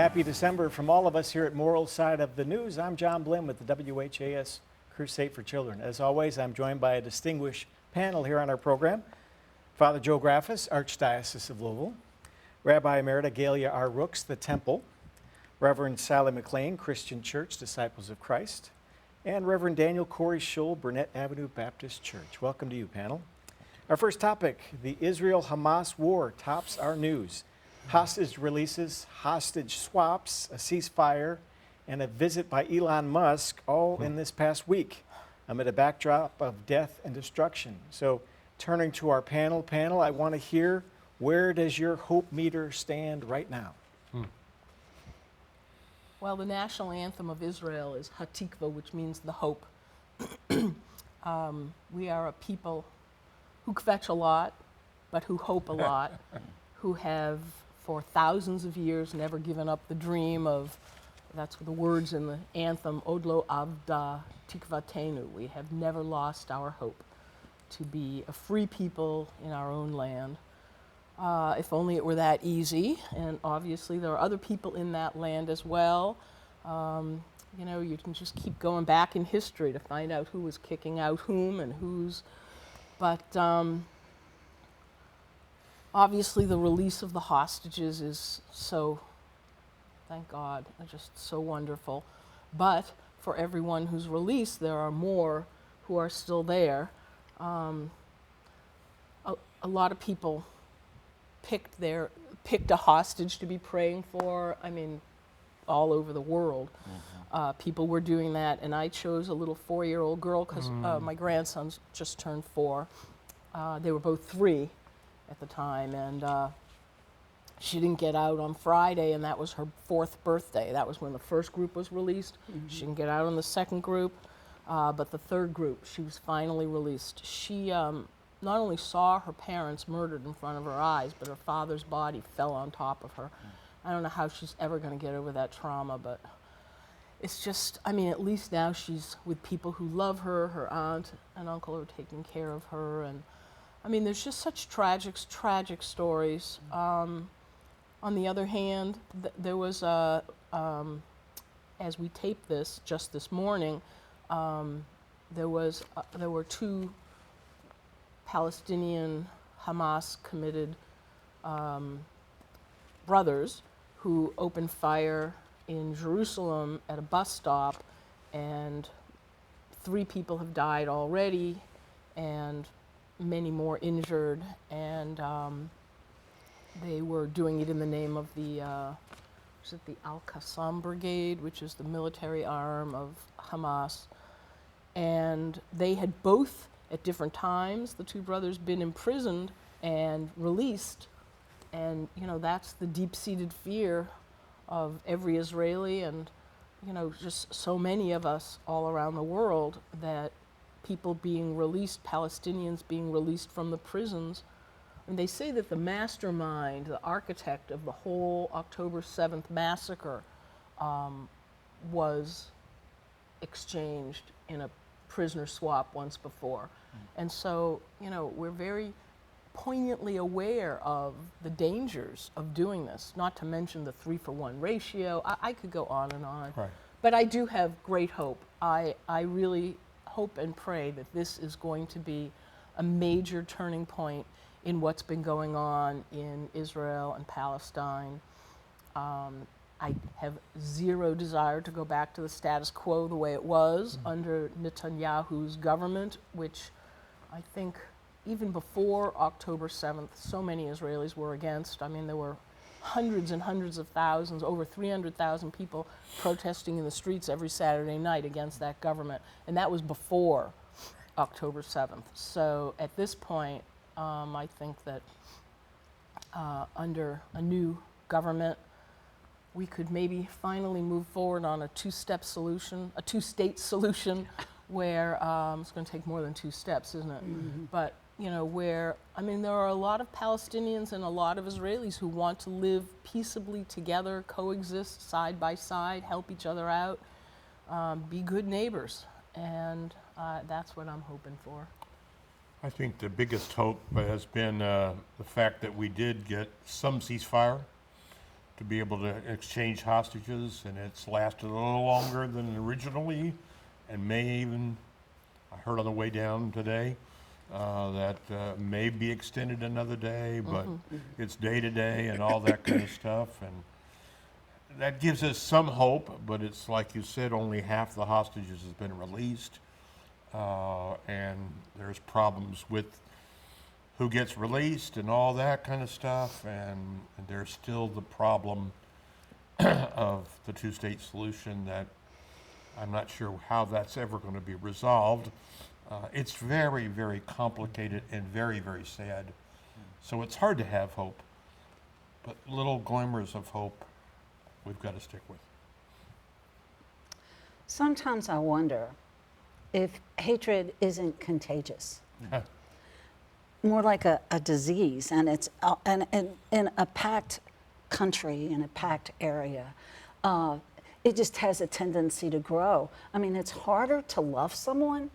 Happy December from all of us here at Moral Side of the News. I'm John Blim with the WHAS Crusade for Children. As always, I'm joined by a distinguished panel here on our program. Father Joe Graffis, Archdiocese of Louisville. Rabbi Emerita Gaylia Rooks, the Temple. Reverend Sally McClain, Christian Church, Disciples of Christ. And Reverend Daniel Corrie Shull, Burnett Avenue Baptist Church. Welcome to you, panel. Our first topic, the Israel-Hamas war tops our news. Hostage releases, hostage swaps, a ceasefire, and a visit by Elon Musk, all in this past week, amid a backdrop of death and destruction. So, turning to our panel, I want to hear, where does your hope meter stand right now? Well, the national anthem of Israel is Hatikva, which means the hope. We are a people who kvetch a lot, but who hope a lot, who have for thousands of years never given up the dream of, that's the words in the anthem, Odlo Avda Tikvatenu. We have never lost our hope to be a free people in our own land. If only it were that easy, and obviously there are other people in that land as well. You know, you can just keep going back in history to find out who was kicking out whom and who's, but obviously the release of the hostages is so, thank God, just so wonderful. But for everyone who's released, there are more who are still there. A lot of people picked a hostage to be praying for, I mean, all over the world. People were doing that, and I chose a little 4-year-old girl because my grandson's just turned 4. They were both 3 at the time, and she didn't get out on Friday, and that was her 4th birthday. That was when the first group was released. She didn't get out on the second group, but the third group, she was finally released. She not only saw her parents murdered in front of her eyes, but her father's body fell on top of her. I don't know how she's ever going to get over that trauma, but it's just, I mean, at least now she's with people who love her. Her aunt and uncle are taking care of her, and I mean, there's just such tragic stories. On the other hand, there was as we taped this just this morning, there were 2 Palestinian Hamas committed brothers who opened fire in Jerusalem at a bus stop, and 3 people have died already, and many more injured, and they were doing it in the name of the Al-Qassam Brigade, which is the military arm of Hamas. And they had both, at different times, the 2 brothers, been imprisoned and released. And, you know, that's the deep-seated fear of every Israeli and, you know, just so many of us all around the world, that people being released, Palestinians being released from the prisons. And they say that the mastermind, the architect of the whole October 7th massacre was exchanged in a prisoner swap once before. And so, you know, we're very poignantly aware of the dangers of doing this, not to mention the 3-for-1 ratio. I could go on and on. Right. But I do have great hope. I really hope and pray that this is going to be a major turning point in what's been going on in Israel and Palestine. I have zero desire to go back to the status quo the way it was under Netanyahu's government, which I think even before October 7th, so many Israelis were against. I mean, there were hundreds and hundreds of thousands, over 300,000 people protesting in the streets every Saturday night against that government. And that was before October 7th. So at this point, I think that under a new government, we could maybe finally move forward on a 2-step solution, a 2-state solution, where it's going to take more than 2 steps, isn't it? But, you know, where, I mean, there are a lot of Palestinians and a lot of Israelis who want to live peaceably together, coexist side by side, help each other out, be good neighbors. And that's what I'm hoping for. I think the biggest hope has been the fact that we did get some ceasefire. to be able to exchange hostages, and it's lasted a little longer than originally, and may even, I heard on the way down today, that may be extended another day, but it's day to day and all that kind of stuff, and that gives us some hope, but it's like you said, only half the hostages has been released, and there's problems with who gets released and all that kind of stuff, and there's still the problem of the two-state solution that I'm not sure how that's ever going to be resolved. It's very, very complicated and very, very sad. So it's hard to have hope, but little glimmers of hope we've got to stick with. Sometimes I wonder if hatred isn't contagious, more like a disease, and it's and in a packed country, in a packed area, it just has a tendency to grow. I mean, it's harder to love someone,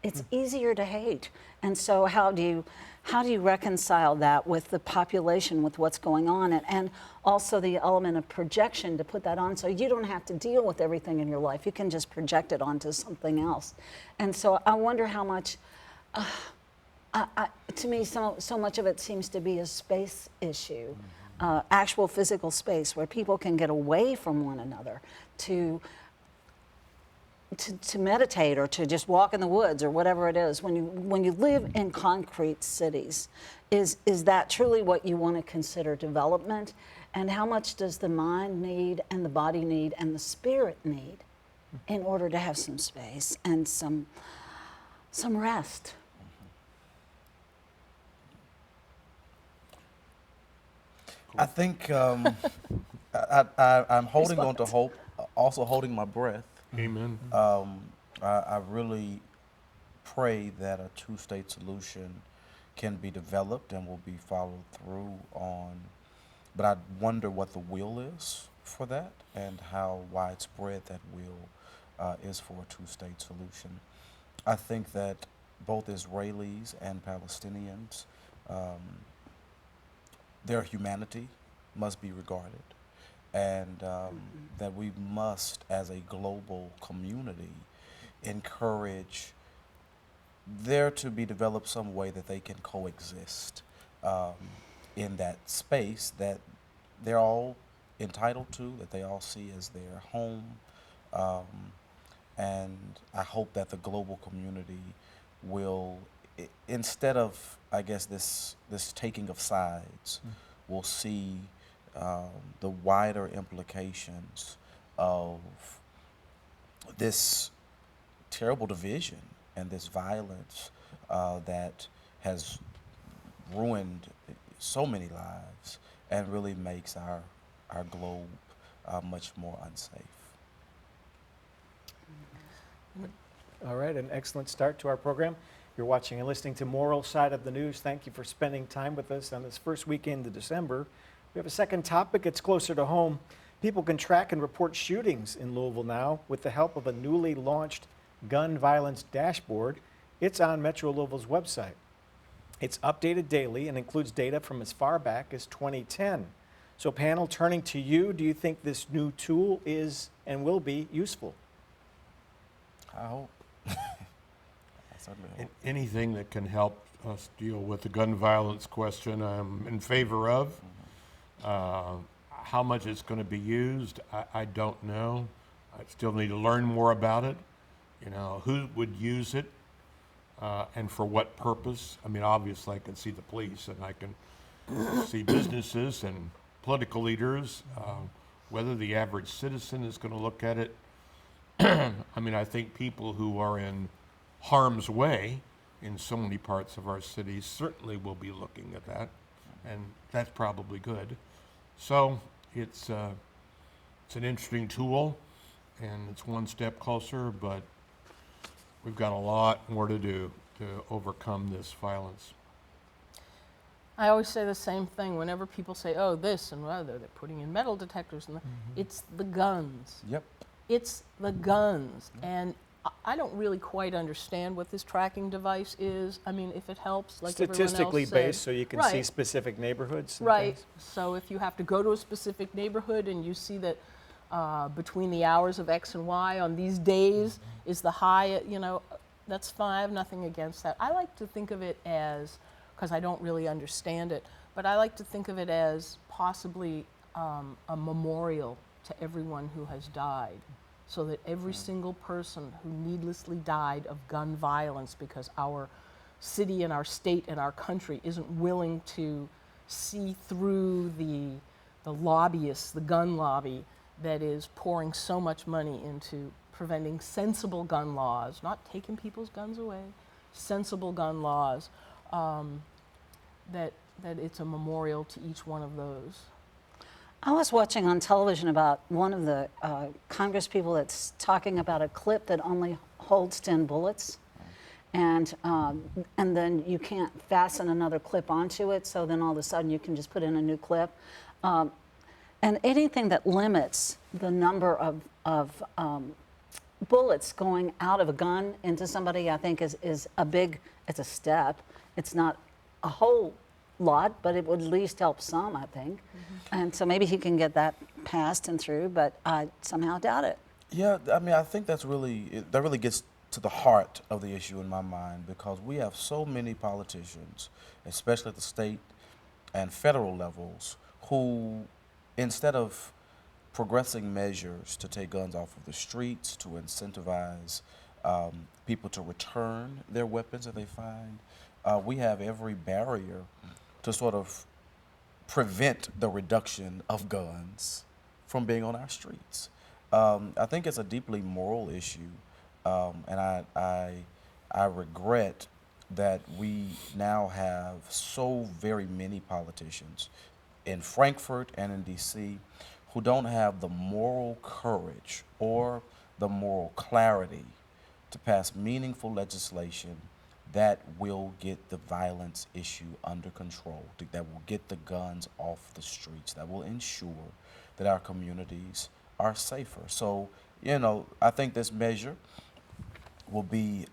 it's easier to hate. And so how do you reconcile that with the population, with what's going on, and also the element of projection to put that on so you don't have to deal with everything in your life. You can just project it onto something else. And so I wonder how much, to me, so much of it seems to be a space issue, actual physical space where people can get away from one another to meditate or to just walk in the woods or whatever it is. When you live in concrete cities, is that truly what you want to consider development? And how much does the mind need and the body need and the spirit need in order to have some space and some rest? I think I'm holding on to hope, also holding my breath. Amen. I really pray that a two-state solution can be developed and will be followed through on, but I wonder what the will is for that and how widespread that will is for a two-state solution. I think that both Israelis and Palestinians, their humanity must be regarded, and that we must, as a global community, encourage there to be developed some way that they can coexist in that space that they're all entitled to, that they all see as their home. And I hope that the global community will, instead of, I guess, this taking of sides, will see the wider implications of this terrible division and this violence that has ruined so many lives and really makes our globe much more unsafe. All right, an excellent start to our program. You're watching and listening to Moral Side of the News. Thank you for spending time with us on this first weekend of December. We have a second topic. It's closer to home. People can track and report shootings in Louisville now with the help of a newly launched gun violence dashboard. It's on Metro Louisville's website. It's updated daily and includes data from as far back as 2010. So panel, turning to you, do you think this new tool is and will be useful? I hope. I certainly hope. Anything that can help us deal with the gun violence question, I'm in favor of. How much it's going to be used, I don't know. I still need to learn more about it. You know, who would use it and for what purpose? I mean, obviously I can see the police and I can see businesses and political leaders. Whether the average citizen is going to look at it, I mean, I think people who are in harm's way in so many parts of our cities certainly will be looking at that, and that's probably good. So it's an interesting tool, and it's one step closer, but we've got a lot more to do to overcome this violence. I always say the same thing whenever people say, oh, this and other, they're putting in metal detectors. And it's the guns. Yep. It's the guns. And I don't really quite understand what this tracking device is. I mean, if it helps, like everyone else Statistically said. based, so you can see Right. specific neighborhoods and Right. things? So if you have to go to a specific neighborhood and you see that between the hours of X and Y on these days is the high, you know, that's fine. I have nothing against that. I like to think of it as, because I don't really understand it, but I like to think of it as possibly a memorial to everyone who has died, so that every single person who needlessly died of gun violence because our city and our state and our country isn't willing to see through the lobbyists, the gun lobby that is pouring so much money into preventing sensible gun laws, not taking people's guns away, sensible gun laws, that it's a memorial to each one of those. I was watching on television about one of the Congress people that's talking about a clip that only holds 10 bullets. And then you can't fasten another clip onto it, so then all of a sudden you can just put in a new clip. And anything that limits the number of bullets going out of a gun into somebody, I think is a big, it's a step. It's not a whole lot, but it would at least help some, I think. And so maybe he can get that passed and through, but I somehow doubt it. Yeah, I mean, I think that really gets to the heart of the issue in my mind, because we have so many politicians, especially at the state and federal levels, who, instead of progressing measures to take guns off of the streets, to incentivize people to return their weapons that they find, we have every barrier to sort of prevent the reduction of guns from being on our streets. I think it's a deeply moral issue, and I regret that we now have so very many politicians in Frankfurt and in D.C. who don't have the moral courage or the moral clarity to pass meaningful legislation that will get the violence issue under control, that will get the guns off the streets, that will ensure that our communities are safer. So, you know, I think this measure will be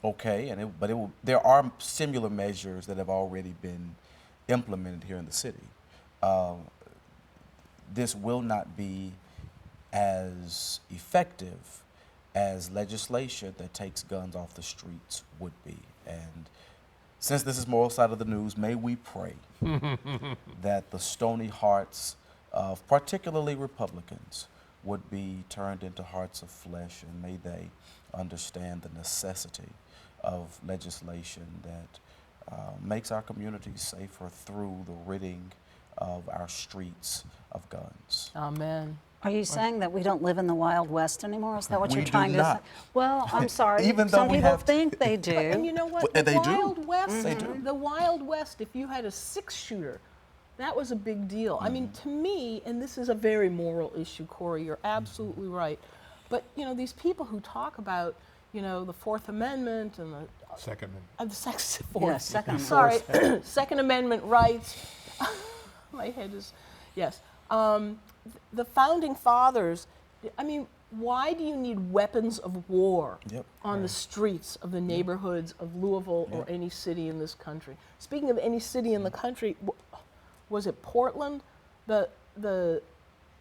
okay, there are similar measures that have already been implemented here in the city. This will not be as effective as legislation that takes guns off the streets would be. And since this is Moral Side of the News, may we pray that the stony hearts of particularly Republicans would be turned into hearts of flesh, and may they understand the necessity of legislation that makes our communities safer through the ridding of our streets of guns. Amen. Are you saying that we don't live in the Wild West anymore? Is that what We you're do trying to say? not. Well, I'm sorry. Even though Some we people have- think they do. And you know what? But The they do. Wild West, They do. the Wild West, if you had a 6-shooter, that was a big deal. I mean, to me, and this is a very moral issue, Corrie, you're absolutely right. But, you know, these people who talk about, you know, the Fourth Amendment and the Second. Second Amendment. Sorry, Second Amendment rights. My head is, yes. The founding fathers, I mean, why do you need weapons of war on the streets of the neighborhoods of Louisville or any city in this country? Speaking of any city in the country, was it Portland? The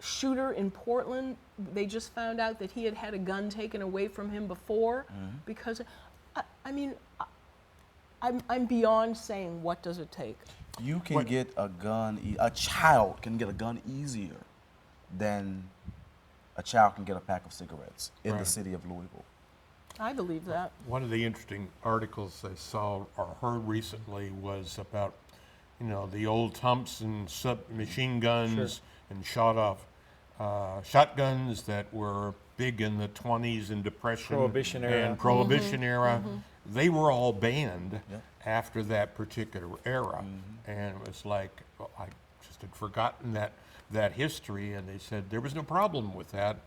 shooter in Portland, they just found out that he had had a gun taken away from him before because, I mean, I'm beyond saying what does it take. You can get a gun, a child can get a gun easier than a child can get a pack of cigarettes in the city of Louisville. I believe that. One of the interesting articles I saw or heard recently was about, you know, the old Thompson submachine guns and shotguns that were big in the 20s and Depression Prohibition era. and Prohibition era. They were all banned after that particular era, and it was like, well, I just had forgotten that history, and they said there was no problem with that.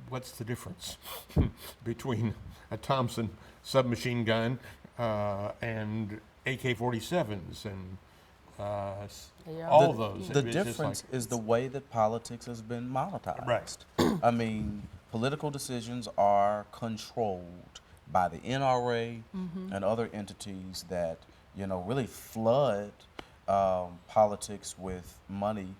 What's the difference between a Thompson submachine gun and AK-47s and all of those? The It's just difference like- is the way that politics has been monetized. Right. I mean, political decisions are controlled by the NRA and other entities that, you know, really flood politics with money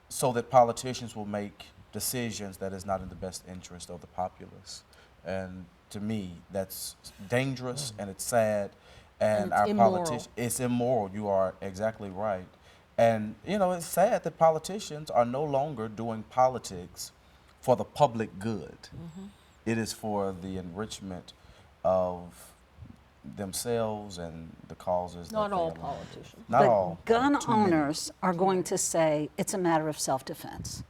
so that politicians will make decisions that is not in the best interest of the populace. And to me, that's dangerous and it's sad. And it's our immoral. politicians, it's immoral. You are exactly right. And, you know, it's sad that politicians are no longer doing politics for the public good. It is for the enrichment of themselves and the causes. Not that all they align with. politicians. Not But all. gun Too many. owners are going to say it's a matter of self-defense.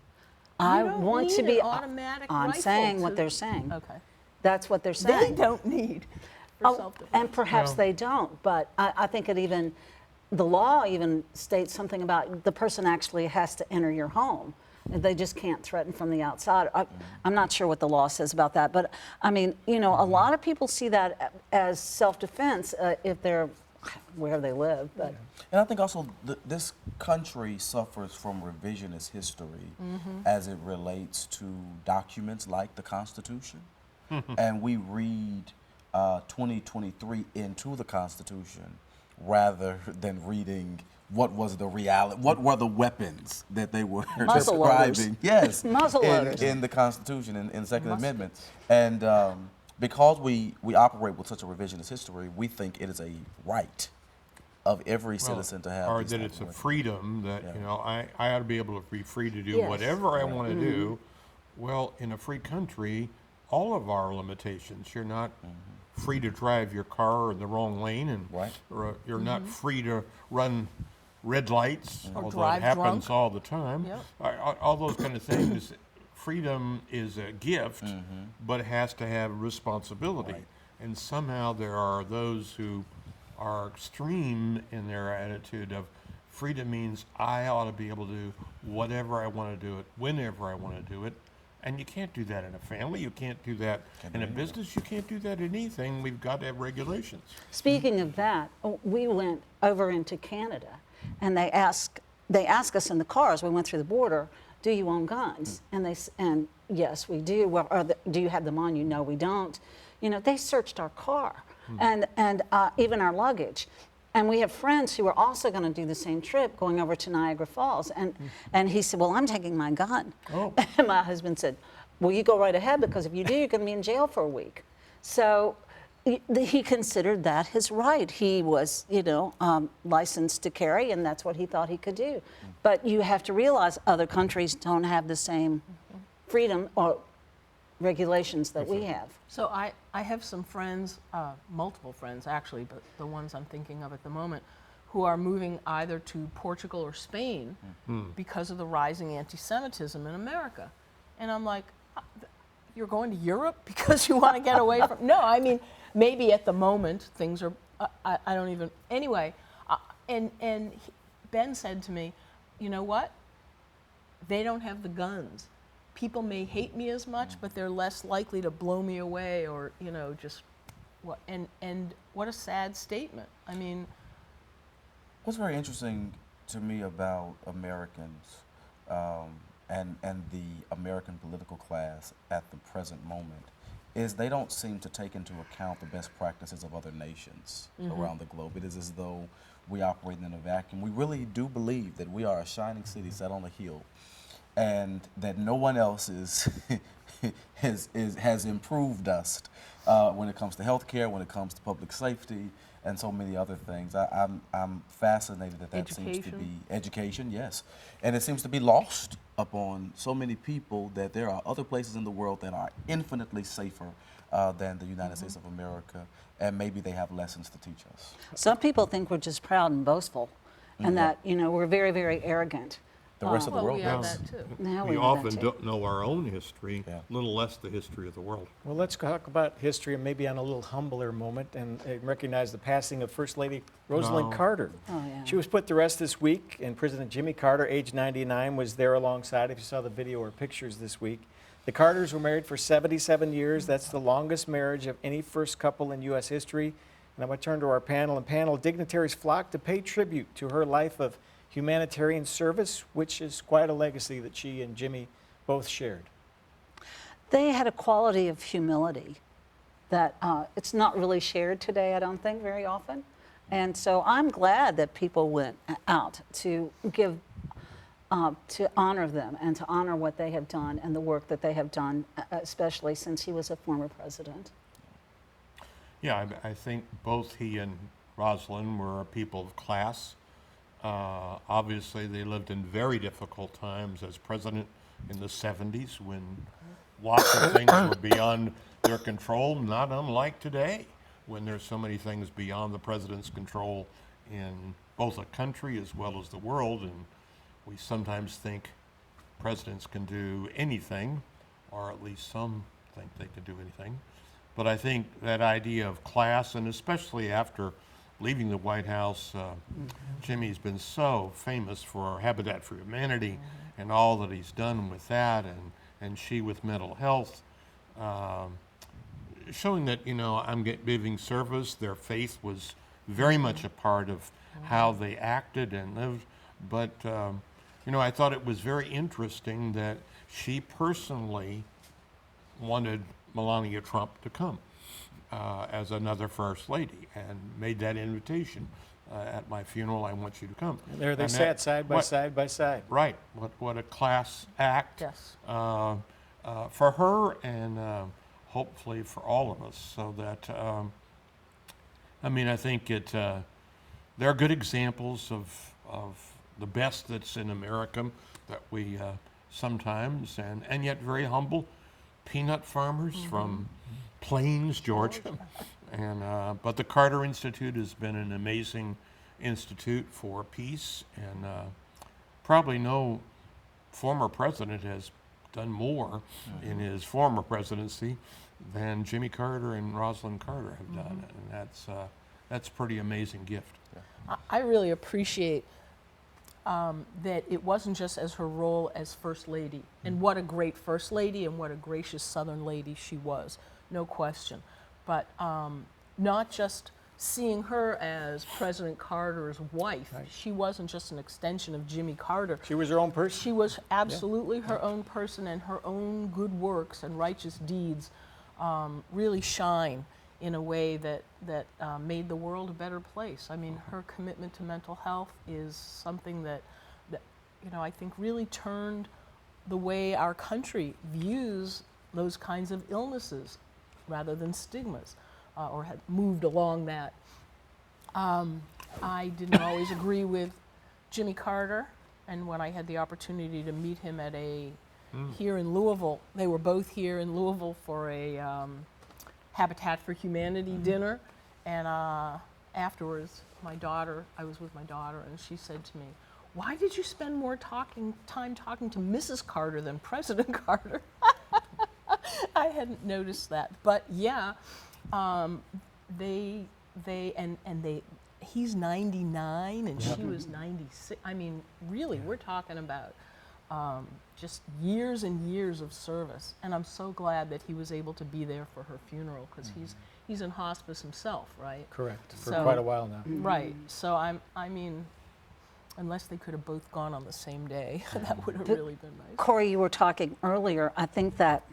I You don't want need to be. an automatic I'm rifle saying what to- they're saying. Okay. That's what they're They saying. don't need for Oh, self-defense. and perhaps Well- they don't, but I think it even, the law even states something about the person actually has to enter your home. They just can't threaten from the outside. I'm not sure what the law says about that, but I mean, you know, a lot of people see that as self-defense if they're where they live. But And I think also this country suffers from revisionist history as it relates to documents like the Constitution. And we read 2023 into the Constitution rather than reading what was the reality, what were the weapons that they were Muzzle loaders. describing. Yes, Muzzle loaders. in the Constitution, in the Second Muskets. Amendment. And because we operate with such a revisionist history, we think it is a right of every citizen to have. Or these that type it's of a weapons. freedom that, Yeah. you know, I ought to be able to be free to do Yes. whatever I want to do. Well, in a free country, all of our limitations, you're not free to drive your car in the wrong lane, and Right. or you're not free to run red lights, Or although drive it happens drunk. all the time. Yep. All those kind of things. Freedom is a gift, but it has to have responsibility. Right. And somehow there are those who are extreme in their attitude of freedom means I ought to be able to do whatever I want to do it, whenever I want to do it. And you can't do that in a family. You can't do that in a business. You can't do that in anything. We've got to have regulations. speaking of that, we went over into Canada, and they ask us in the cars. We went through the border. Do you own guns? And yes, we do. Well, do you have them on you? No, we don't. You know, they searched our car and even our luggage. And we have friends who are also going to do the same trip, going over to Niagara Falls. And he said, well, I'm taking my gun. Oh. And my husband said, well, you go right ahead, because if you do, you're going to be in jail for a week. So he considered that his right. He was, you know, licensed to carry, and that's what he thought he could do. But you have to realize other countries don't have the same freedom or regulations that we have. So I have some friends, multiple friends actually, but the ones I'm thinking of at the moment, who are moving either to Portugal or Spain because of the rising anti-Semitism in America. And I'm like, you're going to Europe because you want to get away from... No, I mean, maybe at the moment things are, I don't even... Anyway, Ben said to me, you know what? They don't have the guns. People may hate me as much, but they're less likely to blow me away or, you know, just what. And what a sad statement. I mean, What's very interesting to me about Americans and the American political class at the present moment is they don't seem to take into account the best practices of other nations around the globe. It is as though we operate in a vacuum. We really do believe that we are a shining city set on a hill, and that no one else has improved us when it comes to healthcare, when it comes to public safety, and so many other things. I'm fascinated that seems to be education, yes, and it seems to be lost upon so many people that there are other places in the world that are infinitely safer than the United States of America, and maybe they have lessons to teach us. Some people think we're just proud and boastful, and that, you know, we're very, very arrogant. The rest of the well, world we have does. that too. Now We know often that too. don't know our own history, Yeah. little less the history of the world. Well, let's talk about history and maybe on a little humbler moment and recognize the passing of First Lady Rosalind No. Carter. Oh, yeah. She was put to rest this week, and President Jimmy Carter, age 99, was there alongside. If you saw the video or pictures this week, the Carters were married for 77 years. That's the longest marriage of any first couple in U.S. history. And I'm going to turn to our panel. And panel dignitaries flocked to pay tribute to her life of humanitarian service, which is quite a legacy that she and Jimmy both shared. they had a quality of humility that it's not really shared today, I don't think, very often. And so I'm glad that people went out to give, to honor them and to honor what they have done and the work that they have done, especially since he was a former president. Yeah, I think both he and Rosalind were people of class. Obviously, they lived in very difficult times as president in the 70s when lots of things were beyond their control, not unlike today when there's so many things beyond the president's control in both a country as well as the world. And we sometimes think presidents can do anything, or at least some think they can do anything. But I think that idea of class, and especially after leaving the White House, Jimmy's been so famous for Habitat for Humanity and all that he's done with that, and she with mental health, showing that, you know, I'm giving service. Their faith was very much a part of how they acted and lived. But, you know, I thought it was very interesting that she personally wanted Melania Trump to come as another first lady and made that invitation. At my funeral, I want you to come. And there they And sat that- side by side by side. Right. What a class act. Yes. For her and hopefully for all of us. So that, I mean, I think there are good examples of the best that's in America that we sometimes, and yet very humble peanut farmers from Plains, Georgia. And but the Carter Institute has been an amazing institute for peace, and probably no former president has done more in his former presidency than Jimmy Carter and Rosalind Carter have done, and that's a pretty amazing gift. I really appreciate that it wasn't just as her role as First Lady, and what a great First Lady and what a gracious Southern lady she was, no question. But not just seeing her as President Carter's wife. Right. She wasn't just an extension of Jimmy Carter. She was her own person. She was absolutely her own person, and her own good works and righteous deeds really shine in a way that made the world a better place. I mean, her commitment to mental health is something that you know, I think really turned the way our country views those kinds of illnesses rather than stigmas, or had moved along that. I didn't always agree with Jimmy Carter, and when I had the opportunity to meet him at here in Louisville, they were both here in Louisville for a Habitat for Humanity dinner, and afterwards, I was with my daughter, and she said to me, "Why did you spend more time talking to Mrs. Carter than President Carter?" I hadn't noticed that, but yeah, he's 99 and she was 96. I mean, really, we're talking about just years and years of service, and I'm so glad that he was able to be there for her funeral, because he's in hospice himself, right? Correct, for So- quite a while now. Right. So I mean, unless they could have both gone on the same day, that would have really been nice. Corrie, you were talking earlier. I think that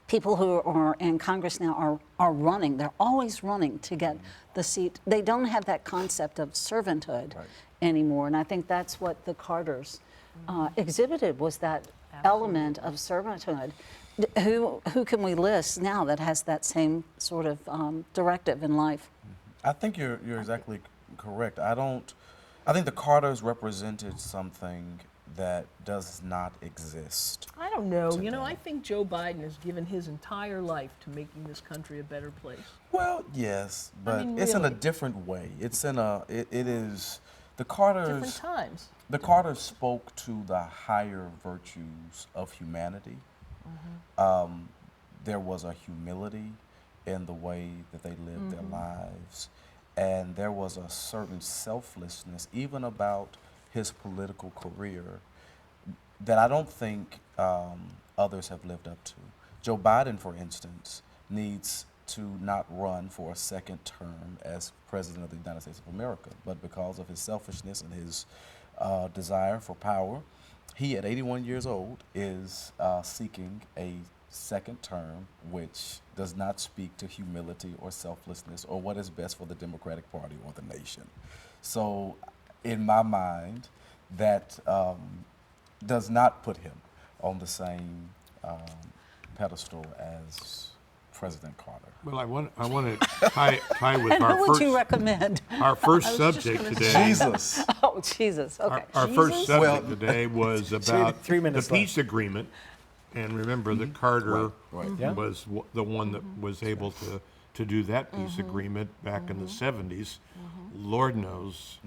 people who are in Congress now are running. They're always running to get the seat. They don't have that concept of servanthood anymore, and I think that's what the Carters exhibited, was that element of servanthood. Who can we list now that has that same sort of directive in life? I think you're exactly correct. I think the Carters represented something that does not exist. I don't know. You know, today. I think Joe Biden has given his entire life to making this country a better place. Well, yes, but mean, it's in a really. different way. It's in it is the Different Carters. times. The Carters spoke to the higher virtues of humanity. There was a humility in the way that they lived their lives, and there was a certain selflessness, even about his political career, that I don't think others have lived up to. Joe Biden, for instance, needs to not run for a second term as President of the United States of America, but because of his selfishness and his desire for power, he, at 81 years old, is seeking a second term, which does not speak to humility or selflessness or what is best for the Democratic Party or the nation. So, in my mind, that does not put him on the same pedestal as President Carter. Well, I want to tie with And our who would first you recommend? our first I was just subject gonna today. Jesus. Oh, Jesus. Okay. Our first Jesus? subject Well- today was about Three the minutes peace agreement, and remember that Carter Right. Yeah. was the one that was able to do that peace agreement back in the 70s. Lord knows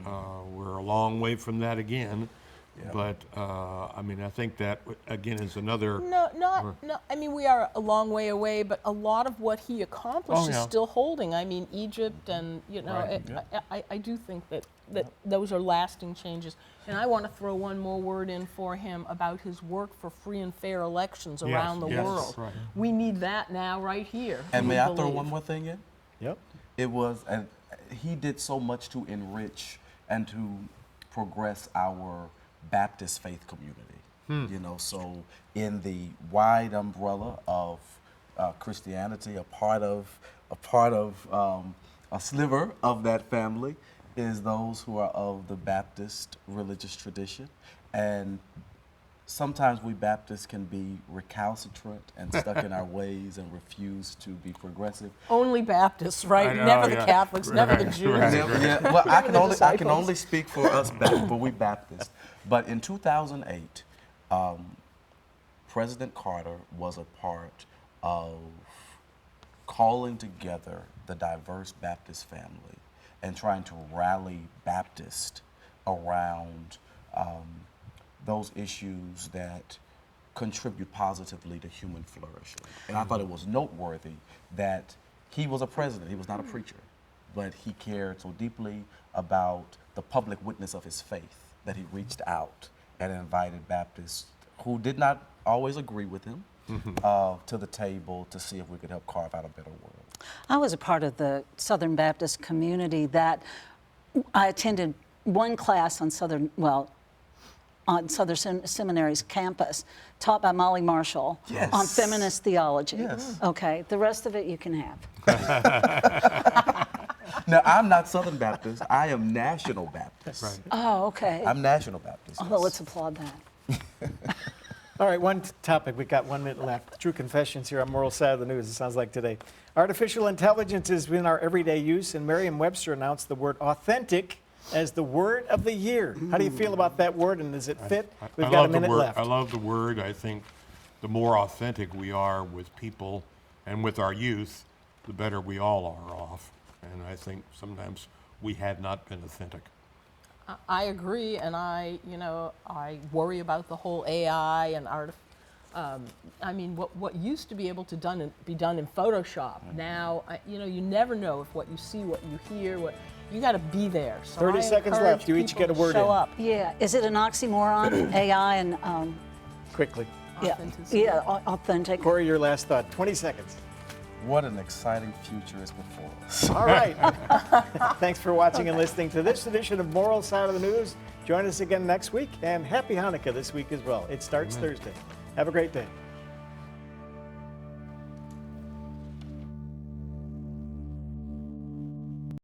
we're a long way from that again. Yeah. But I mean, I think that again is another. No. I mean, we are a long way away, but a lot of what he accomplished Oh, is yeah. still holding. I mean, Egypt, and Right, I do think that those are lasting changes. And I want to throw one more word in for him about his work for free and fair elections around the yes, world. right. We need that now, right here. And we may I throw believe. one more thing in? Yep. It was, and he did so much to enrich and to progress our Baptist faith community. You know, so in the wide umbrella of Christianity, a part of a sliver of that family is those who are of the Baptist religious tradition, and sometimes we Baptists can be recalcitrant and stuck in our ways and refuse to be progressive. Only Baptists, right? I know, Never the yeah. Catholics, never the Right, Jews. right. Yeah, well, I can disciples. only speak for us, for we Baptists. But in 2008, President Carter was a part of calling together the diverse Baptist family and trying to rally Baptists around those issues that contribute positively to human flourishing. And I thought it was noteworthy that he was a president, he was not a preacher, but he cared so deeply about the public witness of his faith that he reached out and invited Baptists who did not always agree with him to the table to see if we could help carve out a better world. I was a part of the Southern Baptist community that I attended one class on Southern Seminary's campus, taught by Molly Marshall Yes. on feminist theology. Yes. Okay, the rest of it you can have. Now, I'm not Southern Baptist, I am National Baptist. Right. Oh, okay. I'm National Baptist. Well, let's applaud that. All right, one topic. We've got 1 minute left. True confessions here on Moral Side of the News, it sounds like today. Artificial intelligence is in our everyday use, and Merriam-Webster announced the word authentic as the word of the year. How do you feel about that word, and does it fit? We've got a minute left. I love the word. I think the more authentic we are with people and with our youth, the better we all are off. And I think sometimes we have not been authentic. I agree, and I worry about the whole AI and art. I mean, what used to be able to be done in Photoshop, now, you never know if what you see, what you hear, you got to be there. So 30 I seconds encourage left. You each people get a to word show in. up. Yeah, is it an oxymoron, AI and, Quickly. Authenticity. authentic? Corey, your last thought. 20 seconds. What an exciting future is before us. All right. Thanks for watching and listening to this edition of Moral Side of the News. Join us again next week, and happy Hanukkah this week as well. It starts Thursday. Have a great day.